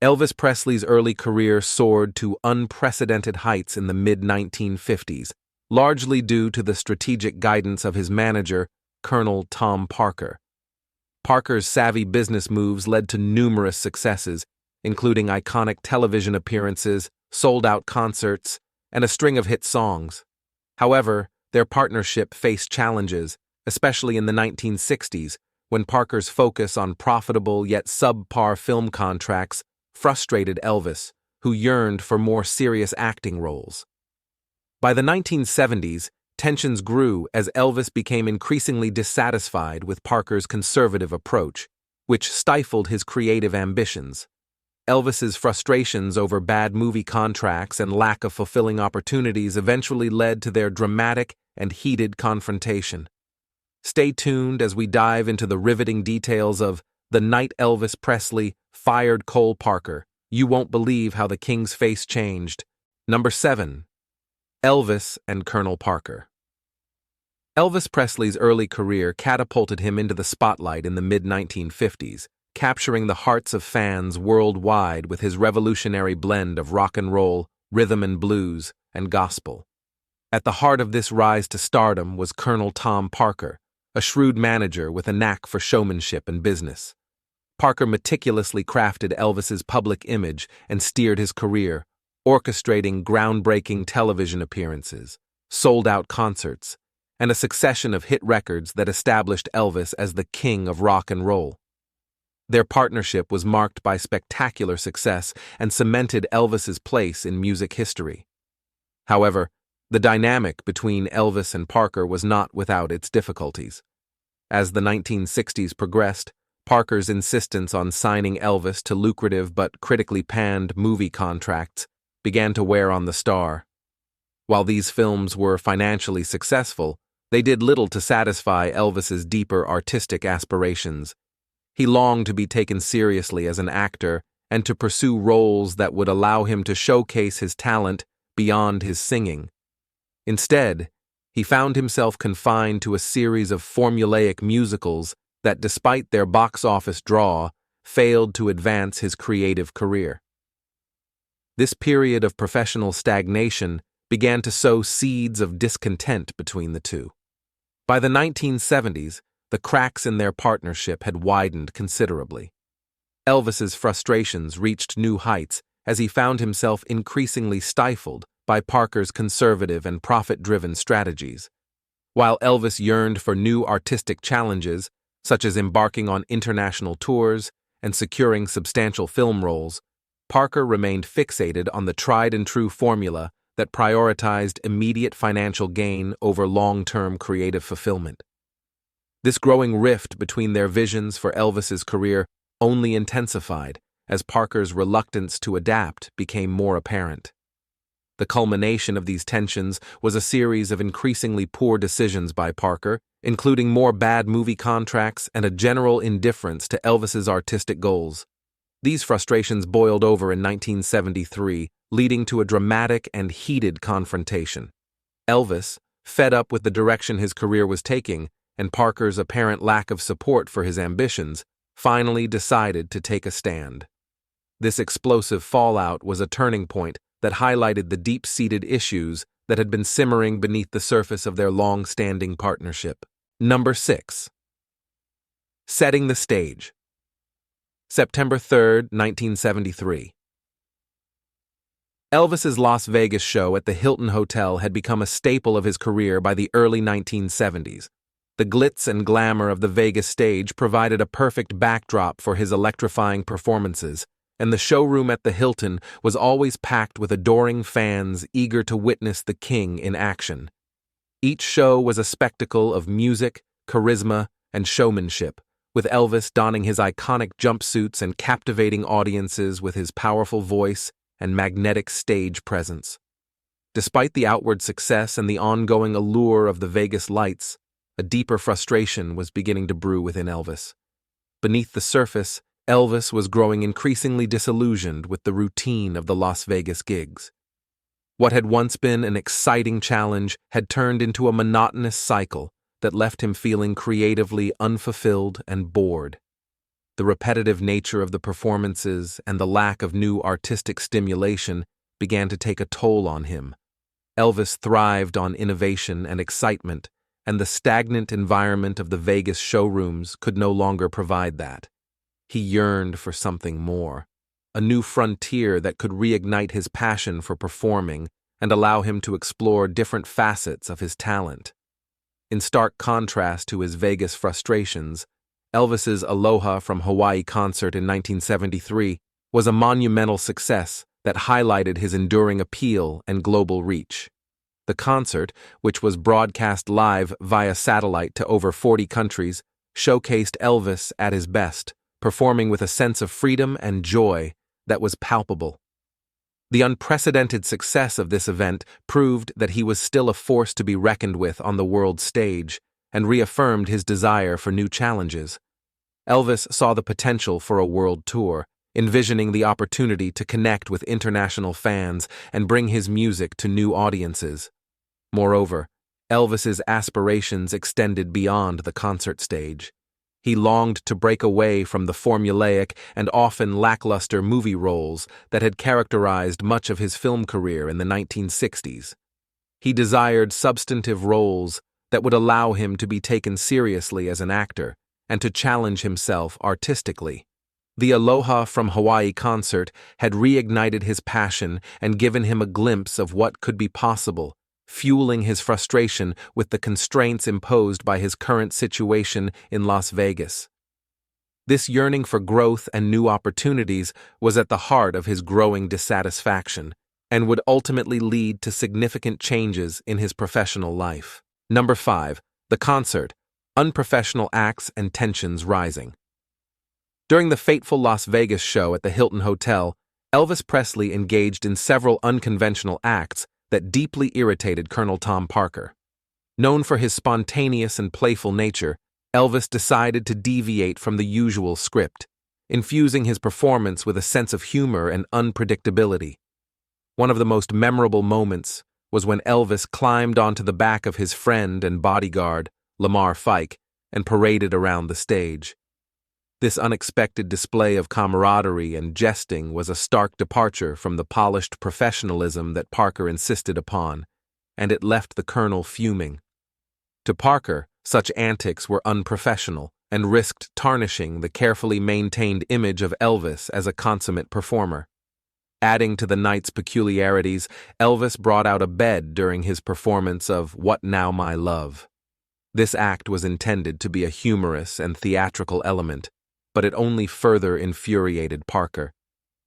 Elvis Presley's early career soared to unprecedented heights in the mid-1950s, largely due to the strategic guidance of his manager, Colonel Tom Parker. Parker's savvy business moves led to numerous successes, including iconic television appearances, sold-out concerts, and a string of hit songs. However, their partnership faced challenges, especially in the 1960s, when Parker's focus on profitable yet subpar film contracts frustrated Elvis, who yearned for more serious acting roles. By the 1970s, tensions grew as Elvis became increasingly dissatisfied with Parker's conservative approach, which stifled his creative ambitions. Elvis's frustrations over bad movie contracts and lack of fulfilling opportunities eventually led to their dramatic and heated confrontation. Stay tuned as we dive into the riveting details of the night Elvis Presley fired Cole Parker. You won't believe how the king's face changed. Number 7. Elvis and Colonel Parker. Elvis Presley's early career catapulted him into the spotlight in the mid-1950s, capturing the hearts of fans worldwide with his revolutionary blend of rock and roll, rhythm and blues, and gospel. At the heart of this rise to stardom was Colonel Tom Parker, a shrewd manager with a knack for showmanship and business. Parker meticulously crafted Elvis's public image and steered his career, orchestrating groundbreaking television appearances, sold-out concerts, and a succession of hit records that established Elvis as the king of rock and roll. Their partnership was marked by spectacular success and cemented Elvis's place in music history. However, the dynamic between Elvis and Parker was not without its difficulties. As the 1960s progressed, Parker's insistence on signing Elvis to lucrative but critically panned movie contracts began to wear on the star. While these films were financially successful, they did little to satisfy Elvis's deeper artistic aspirations. He longed to be taken seriously as an actor and to pursue roles that would allow him to showcase his talent beyond his singing. Instead, he found himself confined to a series of formulaic musicals that, despite their box office draw, failed to advance his creative career. This period of professional stagnation began to sow seeds of discontent between the two. By the 1970s, the cracks in their partnership had widened considerably. Elvis's frustrations reached new heights as he found himself increasingly stifled by Parker's conservative and profit-driven strategies. While Elvis yearned for new artistic challenges, such as embarking on international tours and securing substantial film roles, Parker remained fixated on the tried-and-true formula that prioritized immediate financial gain over long-term creative fulfillment. This growing rift between their visions for Elvis's career only intensified as Parker's reluctance to adapt became more apparent. The culmination of these tensions was a series of increasingly poor decisions by Parker, including more bad movie contracts and a general indifference to Elvis's artistic goals. These frustrations boiled over in 1973, leading to a dramatic and heated confrontation. Elvis, fed up with the direction his career was taking and Parker's apparent lack of support for his ambitions, finally decided to take a stand. This explosive fallout was a turning point that highlighted the deep-seated issues that had been simmering beneath the surface of their long-standing partnership. Number 6. Setting the stage. September 3, 1973. Elvis's Las Vegas show at the Hilton Hotel had become a staple of his career by the early 1970s. The glitz and glamour of the Vegas stage provided a perfect backdrop for his electrifying performances, and the showroom at the Hilton was always packed with adoring fans eager to witness the king in action. Each show was a spectacle of music, charisma, and showmanship, with Elvis donning his iconic jumpsuits and captivating audiences with his powerful voice and magnetic stage presence. Despite the outward success and the ongoing allure of the Vegas lights, a deeper frustration was beginning to brew within Elvis. Beneath the surface, Elvis was growing increasingly disillusioned with the routine of the Las Vegas gigs. What had once been an exciting challenge had turned into a monotonous cycle that left him feeling creatively unfulfilled and bored. the repetitive nature of the performances and the lack of new artistic stimulation began to take a toll on him. Elvis thrived on innovation and excitement, and the stagnant environment of the Vegas showrooms could no longer provide that. He yearned for something more, a new frontier that could reignite his passion for performing and allow him to explore different facets of his talent. In stark contrast to his Vegas frustrations, Elvis's Aloha from Hawaii concert in 1973 was a monumental success that highlighted his enduring appeal and global reach. The concert, which was broadcast live via satellite to over 40 countries, showcased Elvis at his best, performing with a sense of freedom and joy that was palpable. The unprecedented success of this event proved that he was still a force to be reckoned with on the world stage and reaffirmed his desire for new challenges. Elvis saw the potential for a world tour, envisioning the opportunity to connect with international fans and bring his music to new audiences. Moreover, Elvis's aspirations extended beyond the concert stage. He longed to break away from the formulaic and often lackluster movie roles that had characterized much of his film career in the 1960s. He desired substantive roles that would allow him to be taken seriously as an actor and to challenge himself artistically. The Aloha from Hawaii concert had reignited his passion and given him a glimpse of what could be possible, fueling his frustration with the constraints imposed by his current situation in Las Vegas. This yearning for growth and new opportunities was at the heart of his growing dissatisfaction and would ultimately lead to significant changes in his professional life. Number 5. The concert. Unprofessional acts and tensions rising. During the fateful Las Vegas show at the Hilton Hotel, Elvis Presley engaged in several unconventional acts that deeply irritated Colonel Tom Parker. Known for his spontaneous and playful nature, Elvis decided to deviate from the usual script, infusing his performance with a sense of humor and unpredictability. One of the most memorable moments was when Elvis climbed onto the back of his friend and bodyguard, Lamar Fike, and paraded around the stage. This unexpected display of camaraderie and jesting was a stark departure from the polished professionalism that Parker insisted upon, and it left the Colonel fuming. To Parker, such antics were unprofessional and risked tarnishing the carefully maintained image of Elvis as a consummate performer. Adding to the night's peculiarities, Elvis brought out a bed during his performance of What Now My Love. This act was intended to be a humorous and theatrical element, but it only further infuriated Parker.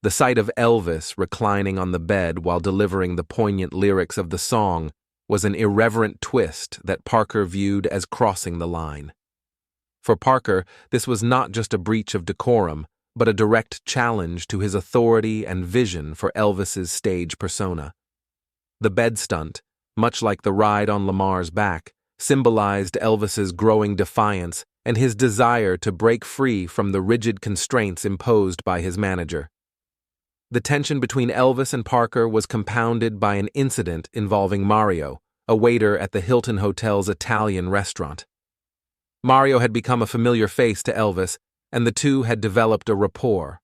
The sight of Elvis reclining on the bed while delivering the poignant lyrics of the song was an irreverent twist that Parker viewed as crossing the line. For Parker, this was not just a breach of decorum, but a direct challenge to his authority and vision for Elvis's stage persona. The bed stunt, much like the ride on Lamar's back, symbolized Elvis's growing defiance and his desire to break free from the rigid constraints imposed by his manager. The tension between Elvis and Parker was compounded by an incident involving Mario, a waiter at the Hilton Hotel's Italian restaurant. Mario had become a familiar face to Elvis, and the two had developed a rapport.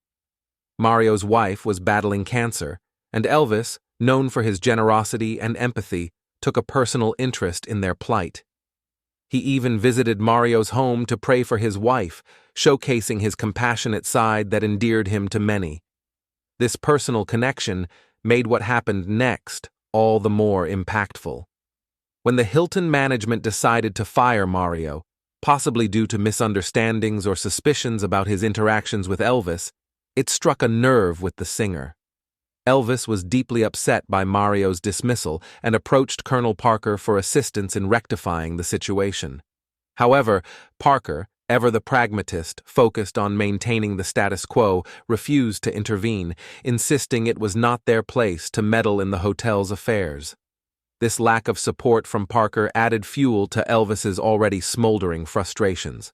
Mario's wife was battling cancer, and Elvis, known for his generosity and empathy, took a personal interest in their plight. He even visited Mario's home to pray for his wife, showcasing his compassionate side that endeared him to many. This personal connection made what happened next all the more impactful. When the Hilton management decided to fire Mario, possibly due to misunderstandings or suspicions about his interactions with Elvis, it struck a nerve with the singer. Elvis was deeply upset by Mario's dismissal and approached Colonel Parker for assistance in rectifying the situation. However, Parker, ever the pragmatist focused on maintaining the status quo, refused to intervene, insisting it was not their place to meddle in the hotel's affairs. This lack of support from Parker added fuel to Elvis's already smoldering frustrations.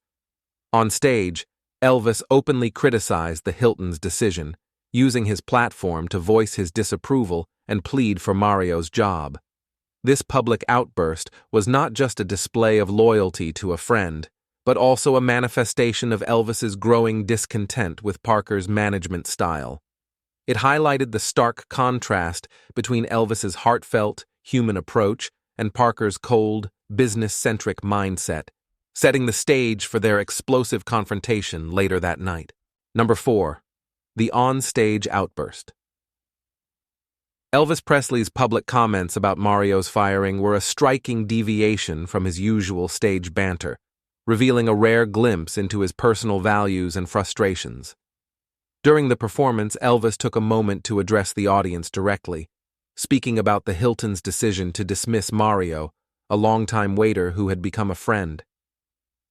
On stage, Elvis openly criticized the Hilton's decision, using his platform to voice his disapproval and plead for Mario's job. This public outburst was not just a display of loyalty to a friend, but also a manifestation of Elvis's growing discontent with Parker's management style. It highlighted the stark contrast between Elvis's heartfelt, human approach and Parker's cold, business-centric mindset, setting the stage for their explosive confrontation later that night. Number 4. The onstage outburst. Elvis Presley's public comments about Mario's firing were a striking deviation from his usual stage banter, revealing a rare glimpse into his personal values and frustrations. During the performance, Elvis took a moment to address the audience directly, speaking about the Hilton's decision to dismiss Mario, a longtime waiter who had become a friend.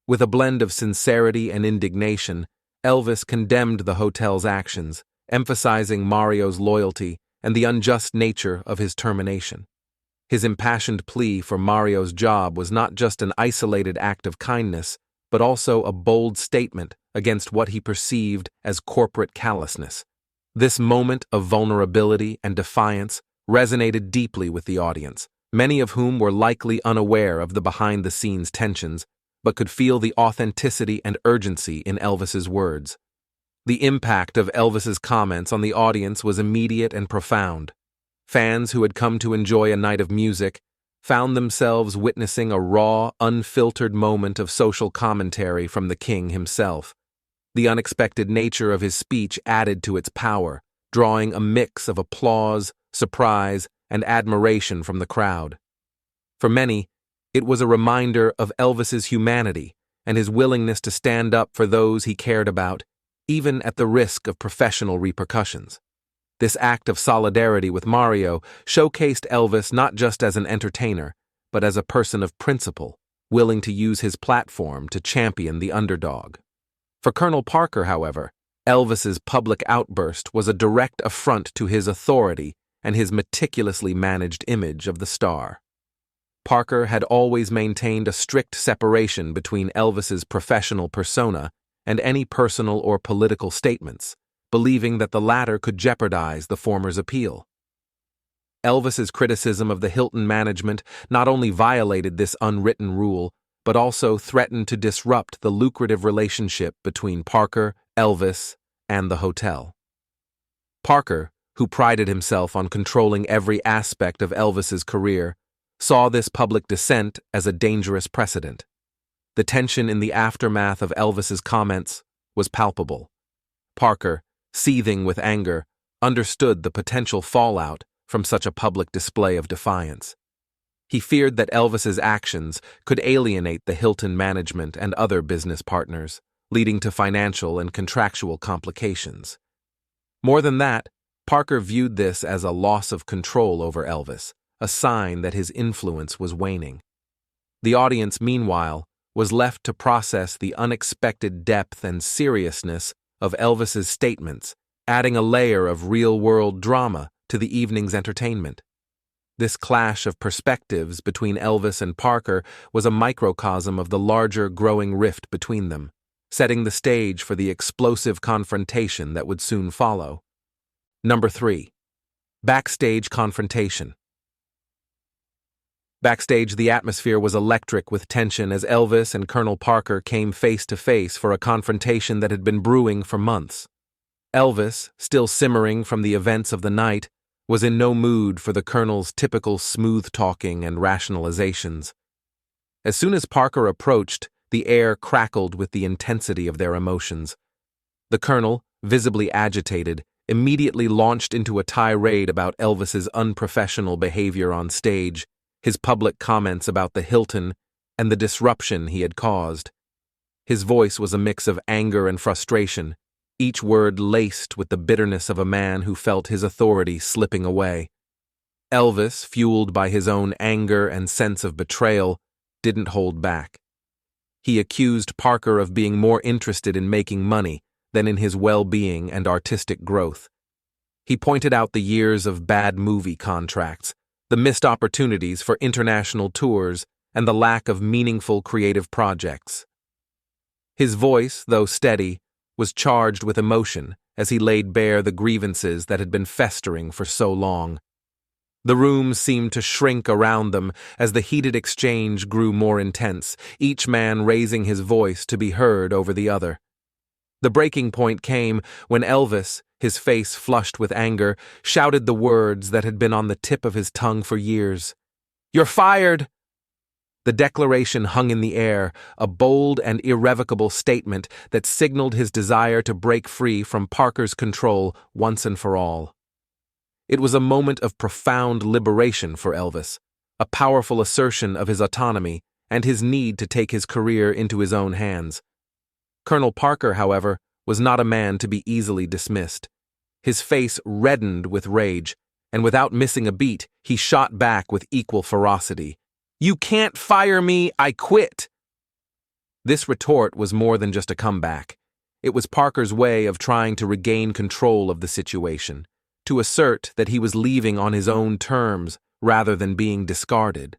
With a blend of sincerity and indignation, Elvis condemned the hotel's actions, emphasizing Mario's loyalty and the unjust nature of his termination. His impassioned plea for Mario's job was not just an isolated act of kindness, but also a bold statement against what he perceived as corporate callousness. This moment of vulnerability and defiance resonated deeply with the audience, many of whom were likely unaware of the behind-the-scenes tensions, but could feel the authenticity and urgency in Elvis's words. The impact of Elvis's comments on the audience was immediate and profound. Fans who had come to enjoy a night of music found themselves witnessing a raw, unfiltered moment of social commentary from the king himself. The unexpected nature of his speech added to its power, drawing a mix of applause, surprise, and admiration from the crowd. For many, it was a reminder of Elvis's humanity and his willingness to stand up for those he cared about, even at the risk of professional repercussions. This act of solidarity with Mario showcased Elvis not just as an entertainer, but as a person of principle, willing to use his platform to champion the underdog. For Colonel Parker, however, Elvis's public outburst was a direct affront to his authority and his meticulously managed image of the star. Parker had always maintained a strict separation between Elvis's professional persona and any personal or political statements, believing that the latter could jeopardize the former's appeal. Elvis's criticism of the Hilton management not only violated this unwritten rule, but also threatened to disrupt the lucrative relationship between Parker, Elvis, and the hotel. Parker, who prided himself on controlling every aspect of Elvis's career, saw this public dissent as a dangerous precedent. The tension in the aftermath of Elvis's comments was palpable. Parker, seething with anger, understood the potential fallout from such a public display of defiance. He feared that Elvis's actions could alienate the Hilton management and other business partners, leading to financial and contractual complications. More than that, Parker viewed this as a loss of control over Elvis, a sign that his influence was waning. The audience, meanwhile, was left to process the unexpected depth and seriousness of Elvis's statements, adding a layer of real-world drama to the evening's entertainment. This clash of perspectives between Elvis and Parker was a microcosm of the larger growing rift between them, setting the stage for the explosive confrontation that would soon follow. Number 3. Backstage Confrontation. Backstage, the atmosphere was electric with tension as Elvis and Colonel Parker came face to face for a confrontation that had been brewing for months. Elvis, still simmering from the events of the night, was in no mood for the Colonel's typical smooth-talking and rationalizations. As soon as Parker approached, the air crackled with the intensity of their emotions. The Colonel, visibly agitated, immediately launched into a tirade about Elvis's unprofessional behavior on stage, his public comments about the Hilton, and the disruption he had caused. His voice was a mix of anger and frustration, each word laced with the bitterness of a man who felt his authority slipping away. Elvis, fueled by his own anger and sense of betrayal, didn't hold back. He accused Parker of being more interested in making money than in his well-being and artistic growth. He pointed out the years of bad movie contracts, the missed opportunities for international tours, and the lack of meaningful creative projects. His voice, though steady, was charged with emotion as he laid bare the grievances that had been festering for so long. The room seemed to shrink around them as the heated exchange grew more intense, each man raising his voice to be heard over the other. The breaking point came when Elvis, his face flushed with anger, shouted the words that had been on the tip of his tongue for years. "You're fired!" The declaration hung in the air, a bold and irrevocable statement that signaled his desire to break free from Parker's control once and for all. It was a moment of profound liberation for Elvis, a powerful assertion of his autonomy and his need to take his career into his own hands. Colonel Parker, however, was not a man to be easily dismissed. His face reddened with rage, and without missing a beat, he shot back with equal ferocity. "You can't fire me, I quit!" This retort was more than just a comeback. It was Parker's way of trying to regain control of the situation, to assert that he was leaving on his own terms rather than being discarded.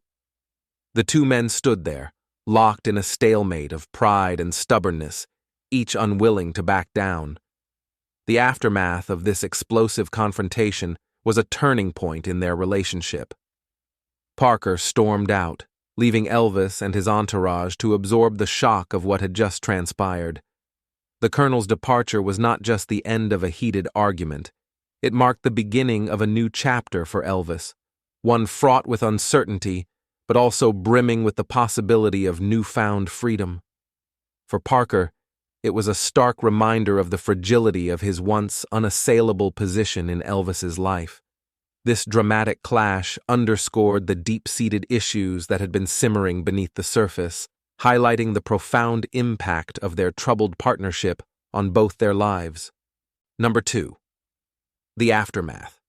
The two men stood there, locked in a stalemate of pride and stubbornness, each unwilling to back down. The aftermath of this explosive confrontation was a turning point in their relationship. Parker stormed out, leaving Elvis and his entourage to absorb the shock of what had just transpired. The colonel's departure was not just the end of a heated argument. It marked the beginning of a new chapter for Elvis, one fraught with uncertainty, but also brimming with the possibility of newfound freedom. For Parker, it was a stark reminder of the fragility of his once unassailable position in Elvis's life. This dramatic clash underscored the deep-seated issues that had been simmering beneath the surface, highlighting the profound impact of their troubled partnership on both their lives. Number 2. The aftermath.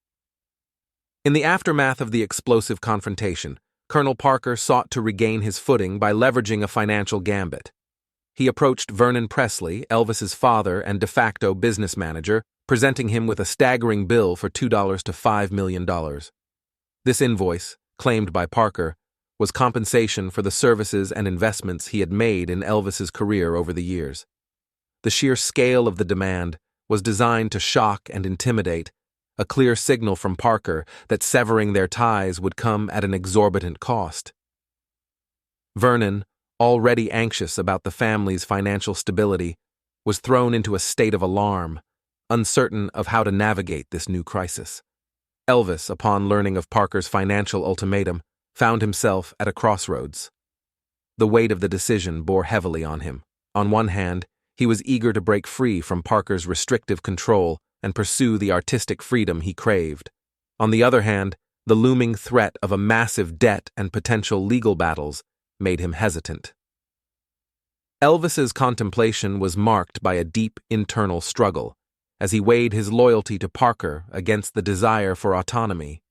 In the aftermath of the explosive confrontation, Colonel Parker sought to regain his footing by leveraging a financial gambit. He approached Vernon Presley, Elvis's father and de facto business manager, presenting him with a staggering bill for $2 to $5 million. This invoice, claimed by Parker, was compensation for the services and investments he had made in Elvis's career over the years. The sheer scale of the demand was designed to shock and intimidate, a clear signal from Parker that severing their ties would come at an exorbitant cost. Vernon, already anxious about the family's financial stability, was thrown into a state of alarm, uncertain of how to navigate this new crisis. Elvis, upon learning of Parker's financial ultimatum, found himself at a crossroads. The weight of the decision bore heavily on him. On one hand, he was eager to break free from Parker's restrictive control and pursue the artistic freedom he craved. On the other hand, the looming threat of a massive debt and potential legal battles made him hesitant. Elvis's contemplation was marked by a deep internal struggle, as he weighed his loyalty to Parker against the desire for autonomy.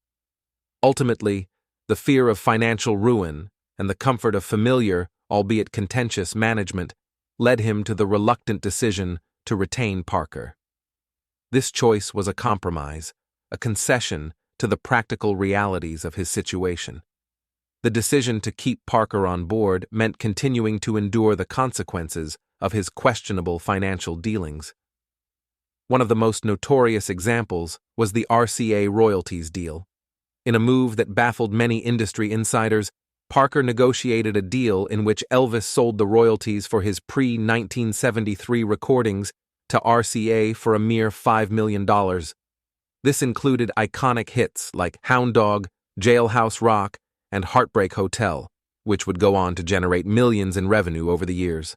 Ultimately, the fear of financial ruin and the comfort of familiar, albeit contentious, management led him to the reluctant decision to retain Parker. This choice was a compromise, a concession to the practical realities of his situation. The decision to keep Parker on board meant continuing to endure the consequences of his questionable financial dealings. One of the most notorious examples was the RCA royalties deal. In a move that baffled many industry insiders, Parker negotiated a deal in which Elvis sold the royalties for his pre-1973 recordings to RCA for a mere $5 million. This included iconic hits like Hound Dog, Jailhouse Rock, and Heartbreak Hotel, which would go on to generate millions in revenue over the years.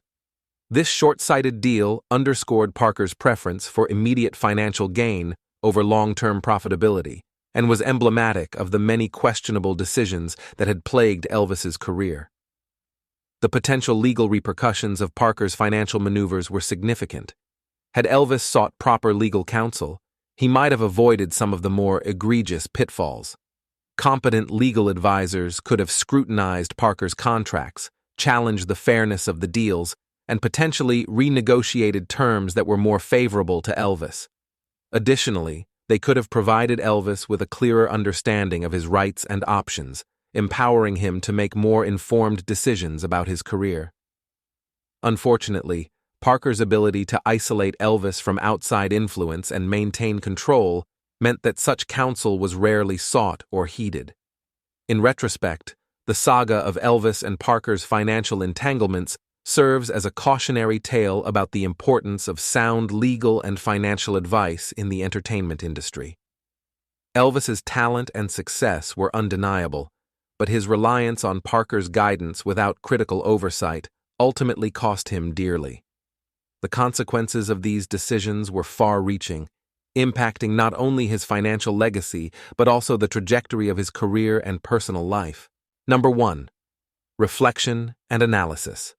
This short-sighted deal underscored Parker's preference for immediate financial gain over long-term profitability, and was emblematic of the many questionable decisions that had plagued Elvis's career. The potential legal repercussions of Parker's financial maneuvers were significant. Had Elvis sought proper legal counsel, he might have avoided some of the more egregious pitfalls. Competent legal advisors could have scrutinized Parker's contracts, challenged the fairness of the deals, and potentially renegotiated terms that were more favorable to Elvis. Additionally, they could have provided Elvis with a clearer understanding of his rights and options, empowering him to make more informed decisions about his career. Unfortunately, Parker's ability to isolate Elvis from outside influence and maintain control meant that such counsel was rarely sought or heeded. In retrospect, the saga of Elvis and Parker's financial entanglements serves as a cautionary tale about the importance of sound legal and financial advice in the entertainment industry. Elvis's talent and success were undeniable, but his reliance on Parker's guidance without critical oversight ultimately cost him dearly. The consequences of these decisions were far-reaching, impacting not only his financial legacy but also the trajectory of his career and personal life. Number 1. Reflection and analysis.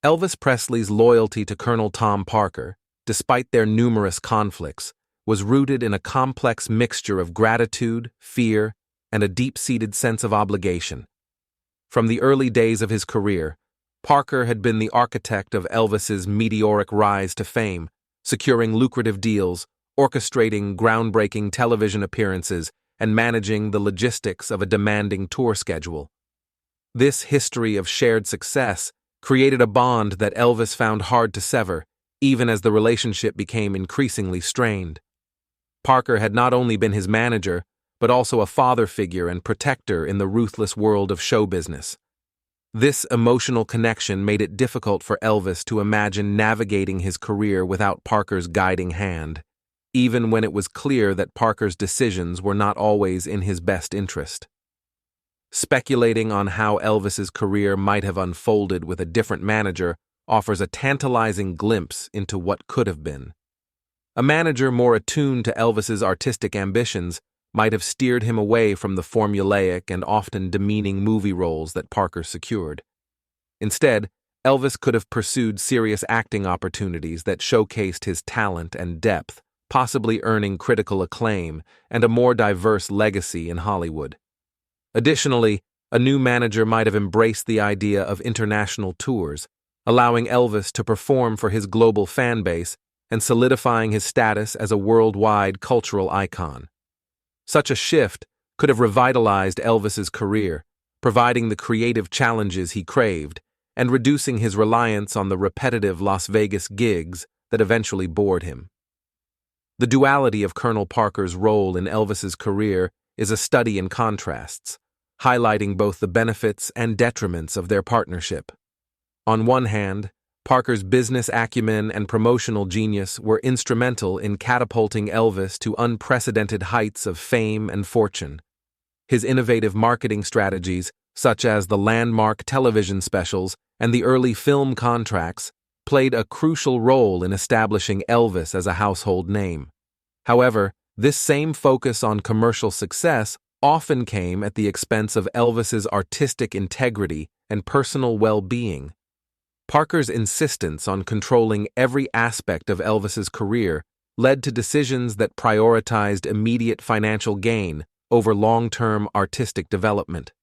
Elvis Presley's loyalty to Colonel Tom Parker, despite their numerous conflicts, was rooted in a complex mixture of gratitude, fear, and a deep-seated sense of obligation. From the early days of his career, Parker had been the architect of Elvis's meteoric rise to fame, securing lucrative deals, orchestrating groundbreaking television appearances, and managing the logistics of a demanding tour schedule. This history of shared success created a bond that Elvis found hard to sever, even as the relationship became increasingly strained. Parker had not only been his manager, but also a father figure and protector in the ruthless world of show business. This emotional connection made it difficult for Elvis to imagine navigating his career without Parker's guiding hand, even when it was clear that Parker's decisions were not always in his best interest. Speculating on how Elvis's career might have unfolded with a different manager offers a tantalizing glimpse into what could have been. A manager more attuned to Elvis's artistic ambitions might have steered him away from the formulaic and often demeaning movie roles that Parker secured. Instead, Elvis could have pursued serious acting opportunities that showcased his talent and depth, possibly earning critical acclaim and a more diverse legacy in Hollywood. Additionally, a new manager might have embraced the idea of international tours, allowing Elvis to perform for his global fan base and solidifying his status as a worldwide cultural icon. Such a shift could have revitalized Elvis's career, providing the creative challenges he craved and reducing his reliance on the repetitive Las Vegas gigs that eventually bored him. The duality of Colonel Parker's role in Elvis's career is a study in contrasts, highlighting both the benefits and detriments of their partnership. On one hand, Parker's business acumen and promotional genius were instrumental in catapulting Elvis to unprecedented heights of fame and fortune. His innovative marketing strategies, such as the landmark television specials and the early film contracts, played a crucial role in establishing Elvis as a household name. However, this same focus on commercial success often came at the expense of Elvis's artistic integrity and personal well-being. Parker's insistence on controlling every aspect of Elvis's career led to decisions that prioritized immediate financial gain over long-term artistic development.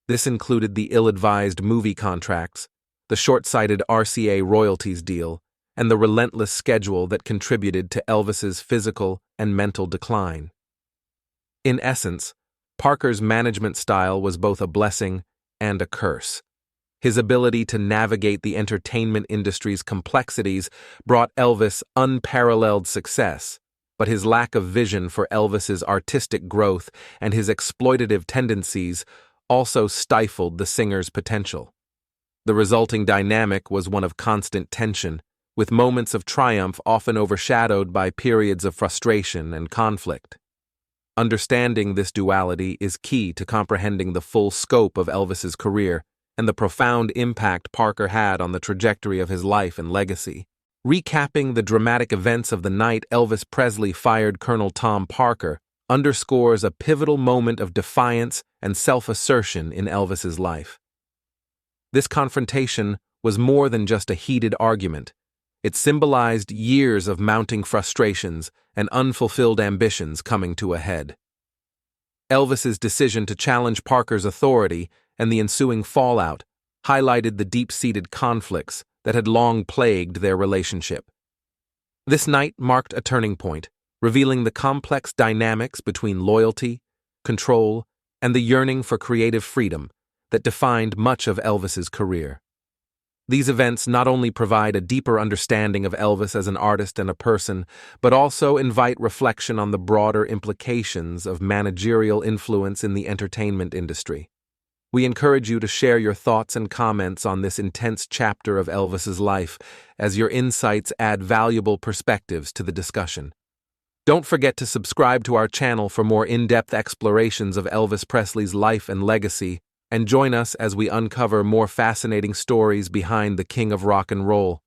This included the ill-advised movie contracts, the short-sighted RCA royalties deal, and the relentless schedule that contributed to Elvis's physical and mental decline. In essence, Parker's management style was both a blessing and a curse. His ability to navigate the entertainment industry's complexities brought Elvis unparalleled success, but his lack of vision for Elvis's artistic growth and his exploitative tendencies also stifled the singer's potential. The resulting dynamic was one of constant tension, with moments of triumph often overshadowed by periods of frustration and conflict. Understanding this duality is key to comprehending the full scope of Elvis's career and the profound impact Parker had on the trajectory of his life and legacy. Recapping the dramatic events of the night Elvis Presley fired Colonel Tom Parker underscores a pivotal moment of defiance and self-assertion in Elvis's life. This confrontation was more than just a heated argument. It symbolized years of mounting frustrations and unfulfilled ambitions coming to a head. Elvis's decision to challenge Parker's authority and the ensuing fallout highlighted the deep-seated conflicts that had long plagued their relationship. This night marked a turning point, revealing the complex dynamics between loyalty, control, and the yearning for creative freedom that defined much of Elvis's career. These events not only provide a deeper understanding of Elvis as an artist and a person, but also invite reflection on the broader implications of managerial influence in the entertainment industry. We encourage you to share your thoughts and comments on this intense chapter of Elvis's life, as your insights add valuable perspectives to the discussion. Don't forget to subscribe to our channel for more in-depth explorations of Elvis Presley's life and legacy, and join us as we uncover more fascinating stories behind the King of Rock and Roll.